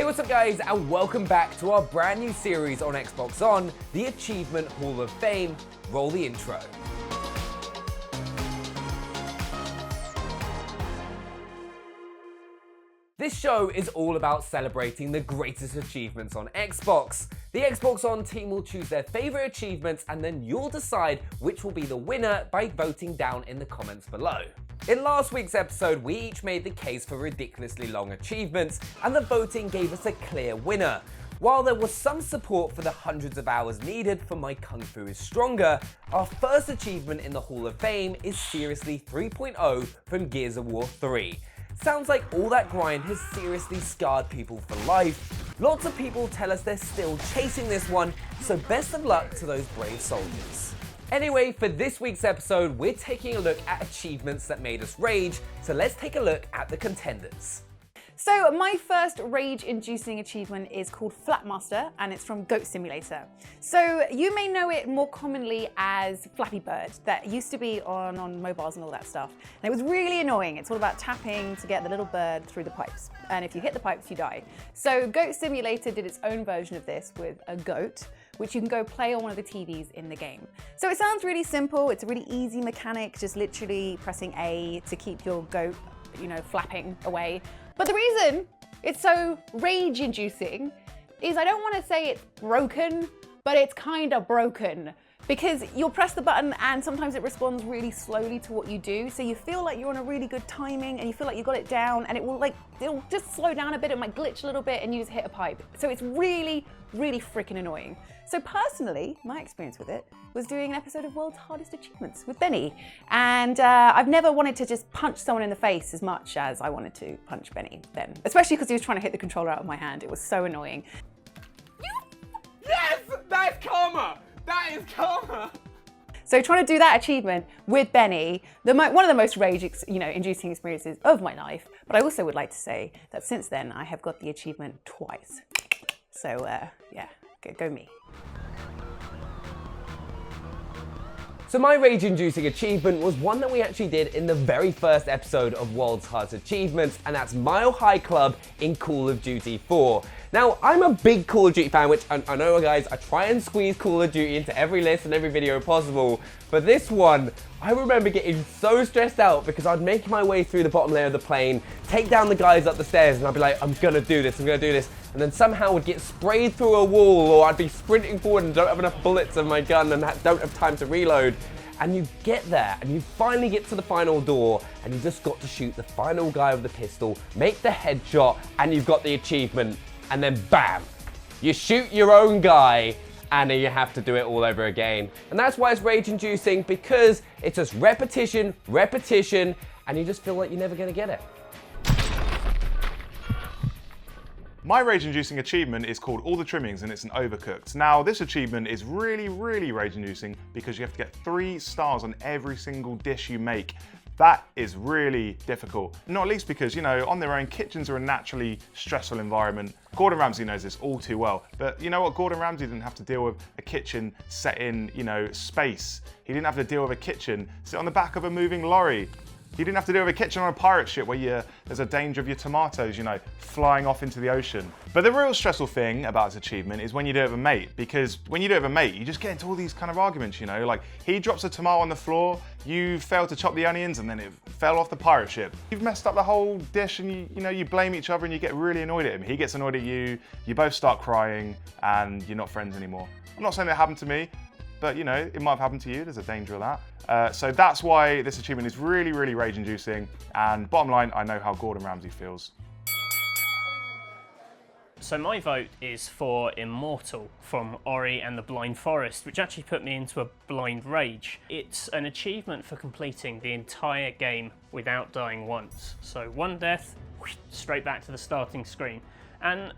what's up guys, and welcome back to our brand new series on Xbox On, the Achievement Hall of Fame. Roll the intro. This show is all about celebrating the greatest achievements on Xbox. The Xbox On team will choose their favorite achievements and then you'll decide which will be the winner by voting down in the comments below. In last week's episode, we each made the case for ridiculously long achievements and the voting gave us a clear winner. While there was some support for the hundreds of hours needed for My Kung Fu is Stronger, our first achievement in the Hall of Fame is seriously 3.0 from Gears of War 3. Sounds like all that grind has seriously scarred people for life. Lots of people tell us they're still chasing this one, so best of luck to those brave soldiers. Anyway, for this week's episode, we're taking a look at achievements that made us rage, so let's take a look at the contenders. So my first rage-inducing achievement is called Flapmaster, and it's from Goat Simulator. So you may know it more commonly as Flappy Bird, that used to be on mobiles and all that stuff. And it was really annoying. It's all about tapping to get the little bird through the pipes. And if you hit the pipes, you die. So Goat Simulator did its own version of this with a goat, which you can go play on one of the TVs in the game. So it sounds really simple. It's a really easy mechanic, just literally pressing A to keep your goat, flapping away. But the reason it's so rage-inducing is I don't want to say it's broken, but it's kind of broken. Because you'll press the button and sometimes it responds really slowly to what you do. So you feel like you're on a really good timing and you feel like you got it down and it'll just slow down a bit, it might glitch a little bit and you just hit a pipe. So it's really, really freaking annoying. So personally, my experience with it was doing an episode of World's Hardest Achievements with Benny. And I've never wanted to just punch someone in the face as much as I wanted to punch Benny then. Especially because he was trying to hit the controller out of my hand. It was so annoying. Yes! That's karma! That is karma! So trying to do that achievement with Benny, one of the most rage-inducing experiences of my life. But I also would like to say that since then, I have got the achievement twice. So yeah, go me. So my rage-inducing achievement was one that we actually did in the very first episode of World's Hardest Achievements, and that's Mile High Club in Call of Duty 4. Now, I'm a big Call of Duty fan, which I know guys, I try and squeeze Call of Duty into every list and every video possible, but this one, I remember getting so stressed out because I'd make my way through the bottom layer of the plane, take down the guys up the stairs, and I'd be like, I'm gonna do this, and then somehow would get sprayed through a wall, or I'd be sprinting forward and don't have enough bullets in my gun and don't have time to reload. And you get there, and you finally get to the final door, and you just got to shoot the final guy with the pistol, make the headshot, and you've got the achievement, and then bam! You shoot your own guy, and then you have to do it all over again. And that's why it's rage-inducing, because it's just repetition, and you just feel like you're never gonna get it. My rage-inducing achievement is called All the Trimmings and it's an Overcooked. Now this achievement is really rage-inducing because you have to get 3 stars on every single dish you make. That is really difficult. Not least because, on their own, kitchens are a naturally stressful environment. Gordon Ramsay knows this all too well. But you know what? Gordon Ramsay didn't have to deal with a kitchen set in, space. He didn't have to deal with a kitchen sit on the back of a moving lorry. You didn't have to deal with a kitchen on a pirate ship where there's a danger of your tomatoes, flying off into the ocean. But the real stressful thing about this achievement is when you do it with a mate, because when you do it with a mate, you just get into all these kind of arguments, like he drops a tomato on the floor, you failed to chop the onions, and then it fell off the pirate ship. You've messed up the whole dish and you blame each other and you get really annoyed at him. He gets annoyed at you both start crying, and you're not friends anymore. I'm not saying that happened to me, but it might have happened to you. There's a danger of that. So that's why this achievement is really rage-inducing. And bottom line, I know how Gordon Ramsay feels. So my vote is for Immortal from Ori and the Blind Forest, which actually put me into a blind rage. It's an achievement for completing the entire game without dying once. So one death, straight back to the starting screen. And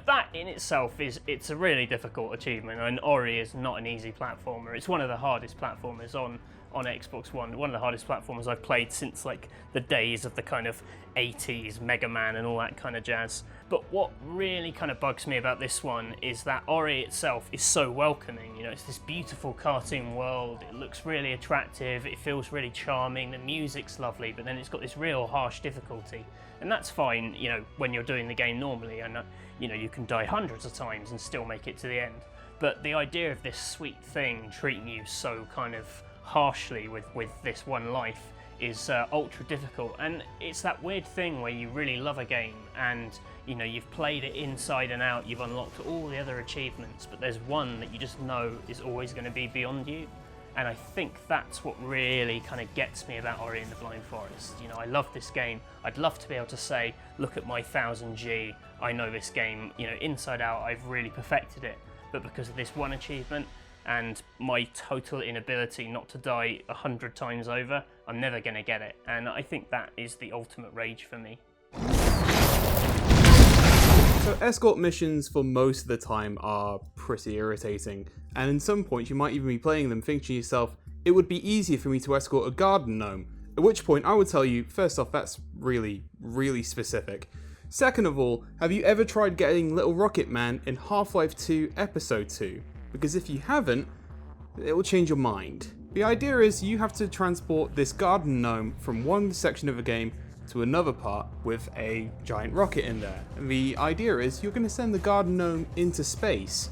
that in itself it's a really difficult achievement, and Ori is not an easy platformer. It's one of the hardest platformers on on Xbox One. One of the hardest platforms I've played since like the days of the kind of 80s Mega Man and all that kind of jazz. But what really kind of bugs me about this one is that Ori itself is so welcoming. You know, it's this beautiful cartoon world, it looks really attractive, it feels really charming, the music's lovely, but then it's got this real harsh difficulty. And that's fine, you know, when you're doing the game normally, and you know, you can die hundreds of times and still make it to the end. But the idea of this sweet thing treating you so kind of harshly with this one life is ultra difficult, and it's that weird thing where you really love a game and you know you've played it inside and out, you've unlocked all the other achievements, but there's one that you just know is always going to be beyond you. And I think that's what really kind of gets me about Ori and the Blind Forest. You know, I love this game. I'd love to be able to say, look at my 1000G, I know this game, you know, inside out, I've really perfected it. But because of this one achievement and my total inability not to die 100 times over, I'm never going to get it. And I think that is the ultimate rage for me. So escort missions for most of the time are pretty irritating, and in some points you might even be playing them thinking to yourself, it would be easier for me to escort a garden gnome, at which point I would tell you, first off, that's really, really specific. Second of all, have you ever tried getting Little Rocket Man in Half-Life 2 Episode 2? Because if you haven't, it will change your mind. The idea is you have to transport this garden gnome from one section of a game to another part with a giant rocket in there. And the idea is you're going to send the garden gnome into space.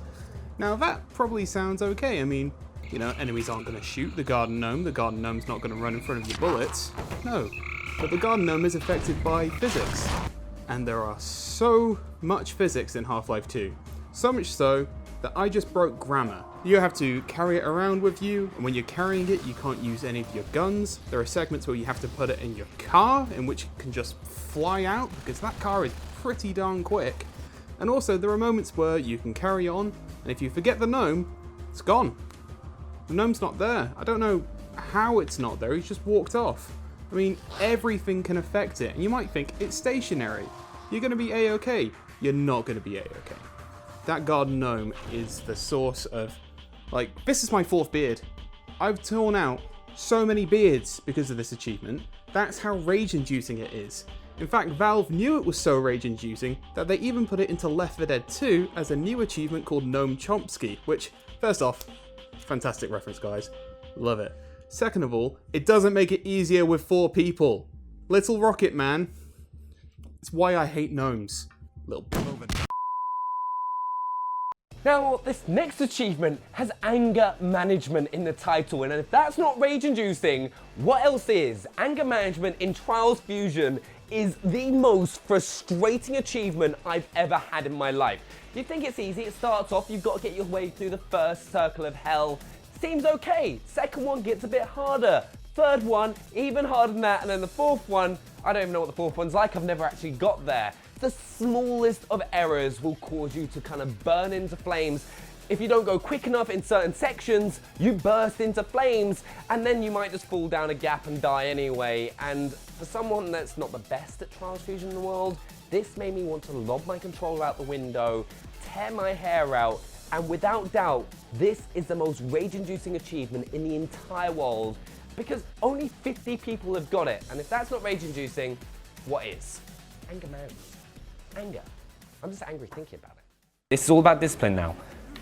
Now that probably sounds okay. I mean, you know, enemies aren't going to shoot the garden gnome's not going to run in front of your bullets. No, but the garden gnome is affected by physics. And there are so much physics in Half-Life 2. So much so that I just broke grammar. You have to carry it around with you, and when you're carrying it, you can't use any of your guns. There are segments where you have to put it in your car, in which it can just fly out, because that car is pretty darn quick. And also, there are moments where you can carry on, and if you forget the gnome, it's gone. The gnome's not there. I don't know how it's not there, he's just walked off. I mean, everything can affect it, and you might think it's stationary. You're going to be A-okay. You're not going to be A-okay. That garden gnome is the source of, like, this is my 4th beard. I've torn out so many beards because of this achievement. That's how rage-inducing it is. In fact, Valve knew it was so rage-inducing that they even put it into Left 4 Dead 2 as a new achievement called Gnome Chomsky, which, first off, fantastic reference, guys. Love it. Second of all, it doesn't make it easier with 4 people. Little Rocket Man. It's why I hate gnomes. Little moving. Now, this next achievement has anger management in the title, and if that's not rage-inducing, what else is? Anger management in Trials Fusion is the most frustrating achievement I've ever had in my life. You think it's easy, it starts off, you've got to get your way through the first circle of hell. Seems okay. Second one gets a bit harder. Third one, even harder than that, and then the fourth one, I don't even know what the fourth one's like, I've never actually got there. The smallest of errors will cause you to kind of burn into flames. If you don't go quick enough in certain sections, you burst into flames, and then you might just fall down a gap and die anyway. And for someone that's not the best at Trials Fusion in the world, this made me want to lob my controller out the window, tear my hair out, and without doubt, this is the most rage-inducing achievement in the entire world, because only 50 people have got it. And if that's not rage-inducing, what is? Anger management. Anger. I'm just angry thinking about it. This is all about discipline now.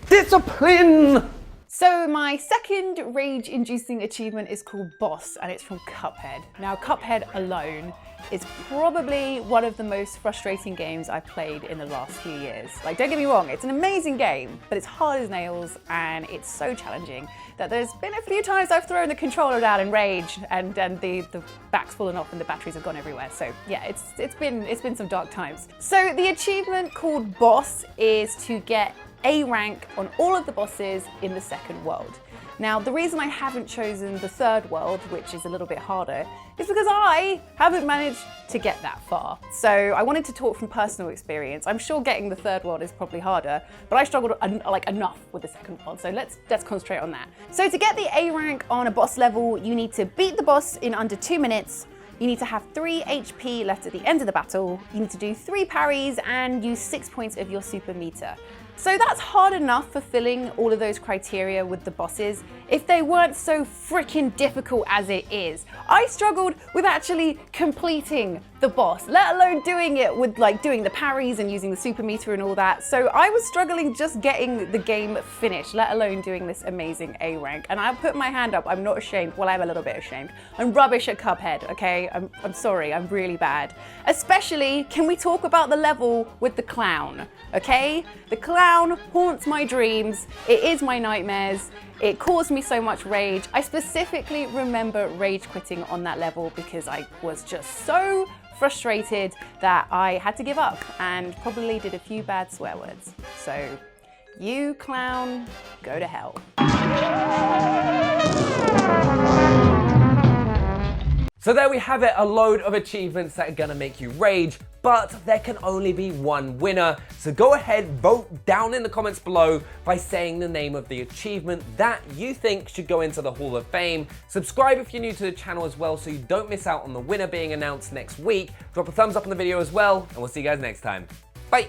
Discipline! So my second rage-inducing achievement is called Boss, and it's from Cuphead. Now, Cuphead alone is probably one of the most frustrating games I've played in the last few years. Like, don't get me wrong, it's an amazing game, but it's hard as nails, and it's so challenging that there's been a few times I've thrown the controller down in rage, and the back's fallen off and the batteries have gone everywhere. So yeah, it's been some dark times. So the achievement called Boss is to get A rank on all of the bosses in the second world. Now, the reason I haven't chosen the third world, which is a little bit harder, is because I haven't managed to get that far. So I wanted to talk from personal experience. I'm sure getting the third world is probably harder, but I struggled like enough with the second world. So let's concentrate on that. So to get the A rank on a boss level, you need to beat the boss in under 2 minutes. You need to have 3 HP left at the end of the battle. You need to do 3 parries and use 6 points of your super meter. So that's hard enough fulfilling all of those criteria with the bosses. if they weren't so freaking difficult as it is. I struggled with actually completing the boss, let alone doing it with like doing the parries and using the super meter and all that. So I was struggling just getting the game finished, let alone doing this amazing A rank. And I put my hand up, I'm not ashamed. Well, I'm a little bit ashamed. I'm rubbish at Cuphead, okay? I'm sorry, I'm really bad. Especially, can we talk about the level with the clown, okay? The clown haunts my dreams. It is my nightmares. It caused me so much rage. I specifically remember rage quitting on that level because I was just so frustrated that I had to give up and probably did a few bad swear words. So, you clown, go to hell. So there we have it, a load of achievements that are gonna make you rage, but there can only be one winner. So go ahead, vote down in the comments below by saying the name of the achievement that you think should go into the Hall of Fame. Subscribe if you're new to the channel as well so you don't miss out on the winner being announced next week. Drop a thumbs up on the video as well, and we'll see you guys next time. Bye.